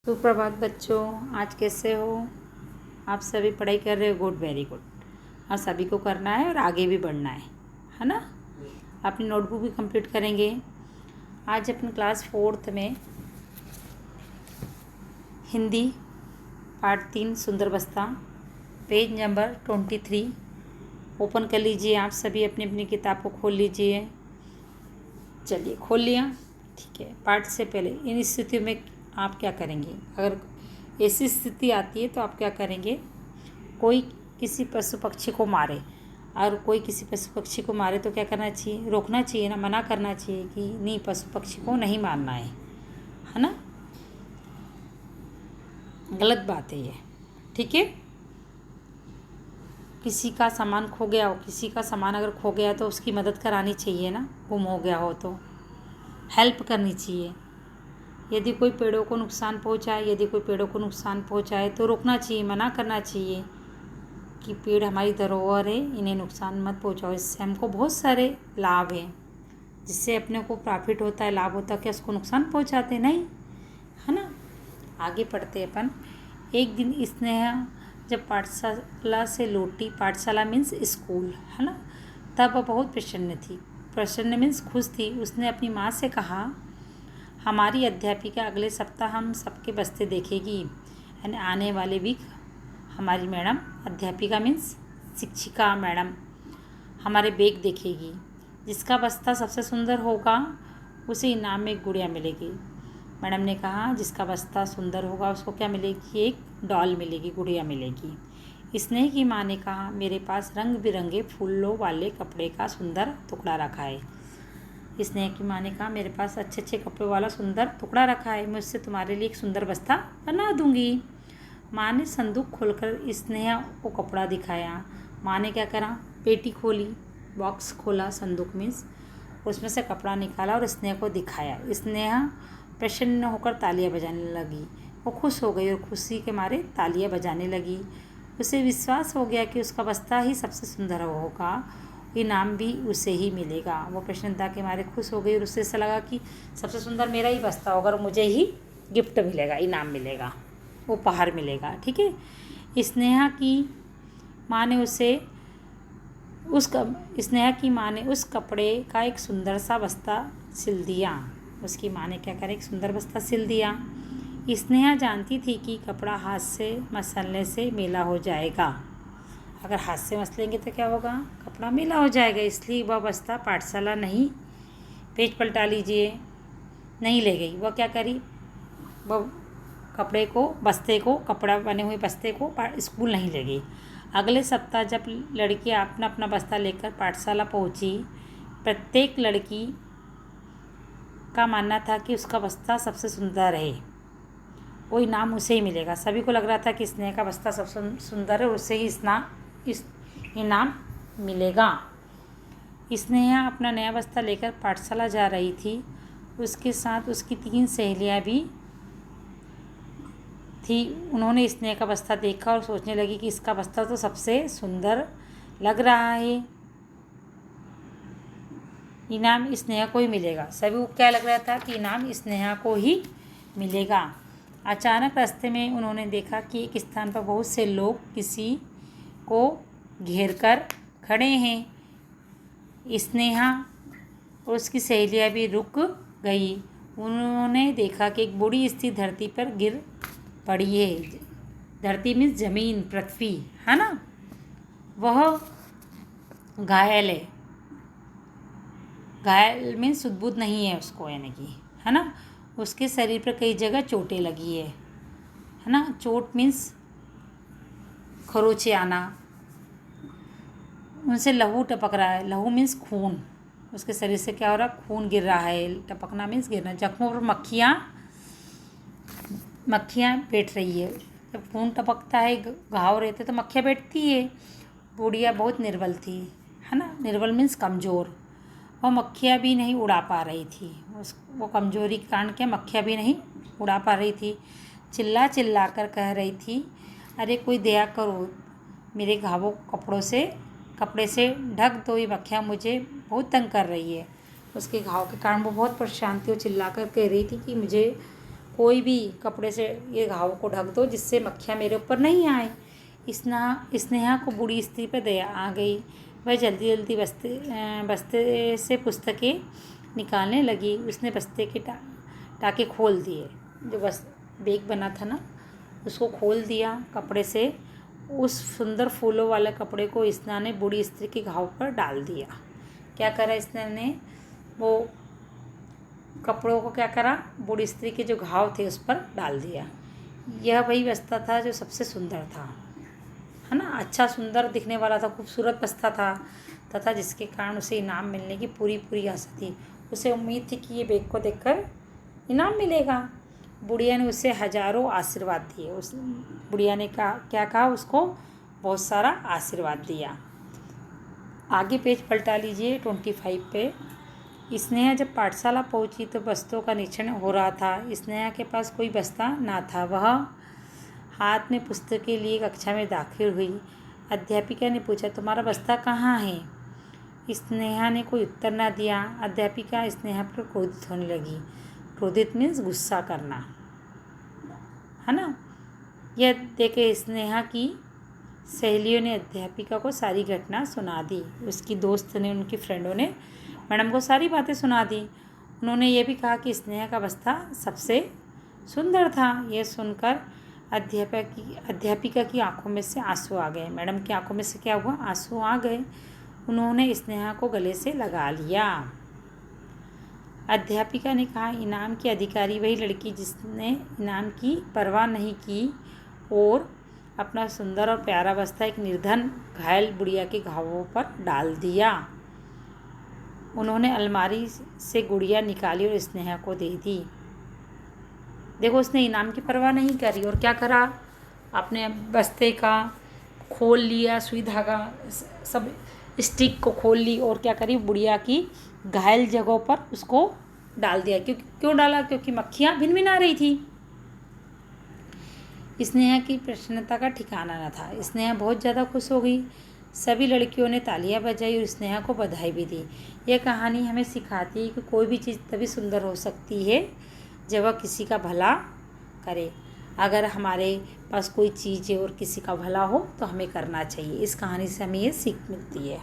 सुप्रभात बच्चों, आज कैसे हो? आप सभी पढ़ाई कर रहे हो? Good, very good. हाँ, सभी को करना है और आगे भी बढ़ना है ना। अपनी नोटबुक भी कंप्लीट करेंगे। आज अपनी क्लास 4th में हिंदी पार्ट 3 सुंदर बस्ता, पेज नंबर 23 ओपन कर लीजिए। आप सभी अपनी अपनी किताब को खोल लीजिए। चलिए, खोल लिया? ठीक है। पाठ से पहले इन स्थितियों में आप क्या करेंगे? अगर ऐसी स्थिति आती है तो आप क्या करेंगे? कोई किसी पशु पक्षी को मारे, और कोई किसी पशु पक्षी को मारे तो क्या करना चाहिए? रोकना चाहिए ना, मना करना चाहिए कि नहीं, पशु पक्षी को नहीं मारना है ना। गलत बात है ये, ठीक है। किसी का सामान खो गया हो, किसी का सामान अगर खो गया तो उसकी मदद करानी चाहिए ना। गुम हो गया हो तो हेल्प करनी चाहिए। यदि कोई पेड़ों को नुकसान पहुंचाए तो रोकना चाहिए, मना करना चाहिए कि पेड़ हमारी धरोहर है, इन्हें नुकसान मत पहुंचाओ। इससे हमको बहुत सारे लाभ हैं, जिससे अपने को प्रॉफिट होता है, लाभ होता है। क्या उसको नुकसान पहुंचाते नहीं, है ना। आगे पढ़ते अपन। एक दिन स्नेहा जब पाठशाला से लौटी, पाठशाला मीन्स स्कूल, है ना, तब वह बहुत प्रसन्न मीन्स खुश थी। उसने अपनी माँ से कहा, हमारी अध्यापिका अगले सप्ताह हम सबके बस्ते देखेगी। यानी आने वाले वीक हमारी मैडम, अध्यापिका मीन्स शिक्षिका मैडम, हमारे बैग देखेगी। जिसका बस्ता सबसे सुंदर होगा उसे इनाम में एक गुड़िया मिलेगी। मैडम ने कहा, जिसका बस्ता सुंदर होगा उसको क्या मिलेगी? एक डॉल मिलेगी, गुड़िया मिलेगी। स्नेह की माँ ने कहा, मेरे पास रंग बिरंगे फूलों वाले कपड़े का सुंदर टुकड़ा रखा है। स्नेह की माँ ने कहा, मेरे पास अच्छे अच्छे कपड़ों वाला सुंदर टुकड़ा रखा है, मैं उससे तुम्हारे लिए एक सुंदर बस्ता बना दूंगी। माँ ने संदूक खोलकर स्नेहा को कपड़ा दिखाया। माँ ने क्या करा? पेटी खोली, बॉक्स खोला, संदूक मीन्स, उसमें से कपड़ा निकाला और स्नेहा को दिखाया। स्नेहा प्रसन्न होकर तालियां बजाने लगी। वो खुश हो गई और खुशी के मारे तालियां बजाने लगी। उसे विश्वास हो गया कि उसका बस्ता ही सबसे सुंदर होगा, इनाम भी उसे ही मिलेगा। वो प्रसन्नता के मारे खुश हो गई और उसे ऐसा लगा कि सबसे सुंदर मेरा ही बस्ता होगा और मुझे ही गिफ्ट मिलेगा, इनाम मिलेगा, उपहार मिलेगा, ठीक है। स्नेहा की माँ ने उस कपड़े का एक सुंदर सा बस्ता सिल दिया। उसकी माँ ने क्या करा? एक सुंदर बस्ता सिल दिया। स्नेहा जानती थी कि कपड़ा हाथ से मसलने से मेला हो जाएगा। अगर हाथ से मसलेंगे तो क्या होगा? कपड़ा मेला हो जाएगा। इसलिए वह बस्ता पाठशाला नहीं, पेज पलटा लीजिए, नहीं ले गई। वह क्या करी? वह कपड़ा बने हुए बस्ते को स्कूल नहीं ले गई। अगले सप्ताह जब लड़कियां अपना अपना बस्ता लेकर पाठशाला पहुंची, प्रत्येक लड़की का मानना था कि उसका बस्ता सबसे सुंदर है, वो इनाम उसे ही मिलेगा। सभी को लग रहा था कि स्नेह का बस्ता सबसे सुंदर है और उसे ही इस इनाम मिलेगा। स्नेहा अपना नया बस्ता लेकर पाठशाला जा रही थी। उसके साथ उसकी 3 सहेलियां भी थी। उन्होंने स्नेह का बस्ता देखा और सोचने लगी कि इसका बस्ता तो सबसे सुंदर लग रहा है, इनाम स्नेहा को ही मिलेगा। सभी को क्या लग रहा था? कि इनाम स्नेहा को ही मिलेगा। अचानक रास्ते में उन्होंने देखा कि एक स्थान पर बहुत से लोग किसी को घेर कर खड़े हैं। स्नेहा और उसकी सहेलियाँ भी रुक गई। उन्होंने देखा कि एक बूढ़ी स्त्री धरती पर गिर पड़ी है। धरती मीन्स जमीन, पृथ्वी, है ना। वह घायल है। घायल मीन्स सुध-बुध नहीं है उसको, यानी कि, है ना। उसके शरीर पर कई जगह चोटें लगी है ना। चोट मीन्स खरोंचे आना। उनसे लहू टपक रहा है। लहू मीन्स खून। उसके शरीर से क्या हो रहा? खून गिर रहा है। टपकना मीन्स गिरना। जख्मों पर मक्खियाँ बैठ रही है। जब खून टपकता है, घाव रहते तो मक्खियाँ बैठती है। बुढ़िया बहुत निर्बल थी, है ना। निर्बल मीन्स कमज़ोर। वह मक्खियाँ भी नहीं उड़ा पा रही थी। वो कमज़ोरी के कारण क्या मक्खियाँ भी नहीं उड़ा पा रही थी। चिल्ला चिल्ला कर कह रही थी, अरे कोई दया करो, मेरे घावों कपड़े से ढक दो, ये मक्खियाँ मुझे बहुत तंग कर रही है। उसके घाव के कारण वो बहुत परेशान थी। वो चिल्ला कर कह रही थी कि मुझे कोई भी कपड़े से ये घाव को ढक दो जिससे मक्खियाँ मेरे ऊपर नहीं आए। स्नेहा को बूढ़ी स्त्री पर दया आ गई। वह जल्दी जल्दी बस्ते से पुस्तकें निकालने लगी। उसने बस्ते के टाके खोल दिए। जो बस बैग बना था ना, उसको खोल दिया कपड़े से। उस सुंदर फूलों वाले कपड़े को स्नेहा ने बूढ़ी स्त्री के घाव पर डाल दिया। क्या करा स्नेहा ने, वो कपड़ों को क्या करा, बूढ़ी स्त्री के जो घाव थे उस पर डाल दिया। यह वही बस्ता था जो सबसे सुंदर था, है ना, अच्छा सुंदर दिखने वाला था, खूबसूरत बस्ता था तथा जिसके कारण उसे इनाम मिलने की पूरी आशा थी। उसे उम्मीद थी कि ये बैग को देखकर इनाम मिलेगा। बुढ़िया ने उसे हजारों आशीर्वाद दिए। बुढ़िया ने क्या कहा, उसको बहुत सारा आशीर्वाद दिया। आगे पेज पलटा लीजिए 25 पे। स्नेहा जब पाठशाला पहुंची तो बस्तों का निरीक्षण हो रहा था। स्नेहा के पास कोई बस्ता ना था। वह हाथ में पुस्तकें लिए कक्षा में दाखिल हुई। अध्यापिका ने पूछा, तुम्हारा बस्ता कहाँ है? स्नेहा ने कोई उत्तर ना दिया। अध्यापिका स्नेहा पर क्रोधित होने लगी। क्रोधित मीन्स गुस्सा करना, है ना। यह देखे स्नेहा की सहेलियों ने अध्यापिका को सारी घटना सुना दी। उसकी दोस्त ने, उनकी फ्रेंडों ने मैडम को सारी बातें सुना दी। उन्होंने ये भी कहा कि स्नेहा का बस्ता सबसे सुंदर था। यह सुनकर अध्यापिका की आंखों में से आंसू आ गए। मैडम की आंखों में से क्या हुआ, आंसू आ गए। उन्होंने स्नेहा को गले से लगा लिया। अध्यापिका ने कहा, इनाम की अधिकारी वही लड़की जिसने इनाम की परवाह नहीं की और अपना सुंदर और प्यारा बस्ता एक निर्धन घायल बुढ़िया के घावों पर डाल दिया। उन्होंने अलमारी से गुड़िया निकाली और स्नेहा को दे दी। देखो, उसने इनाम की परवाह नहीं करी और क्या करा, अपने बस्ते का खोल लिया, सुई धागा सब स्टिक को खोल ली और क्या करी, बुढ़िया की घायल जगहों पर उसको डाल दिया। क्यों डाला? क्योंकि मक्खियाँ भिनभिना रही थी। स्नेहा की प्रसन्नता का ठिकाना न था। स्नेहा बहुत ज़्यादा खुश हो गई। सभी लड़कियों ने तालियां बजाई और स्नेहा को बधाई भी दी। यह कहानी हमें सिखाती है कि कोई भी चीज़ तभी सुंदर हो सकती है जब वह किसी का भला करे। अगर हमारे पास कोई चीज़ है और किसी का भला हो तो हमें करना चाहिए। इस कहानी से हमें ये सीख मिलती है।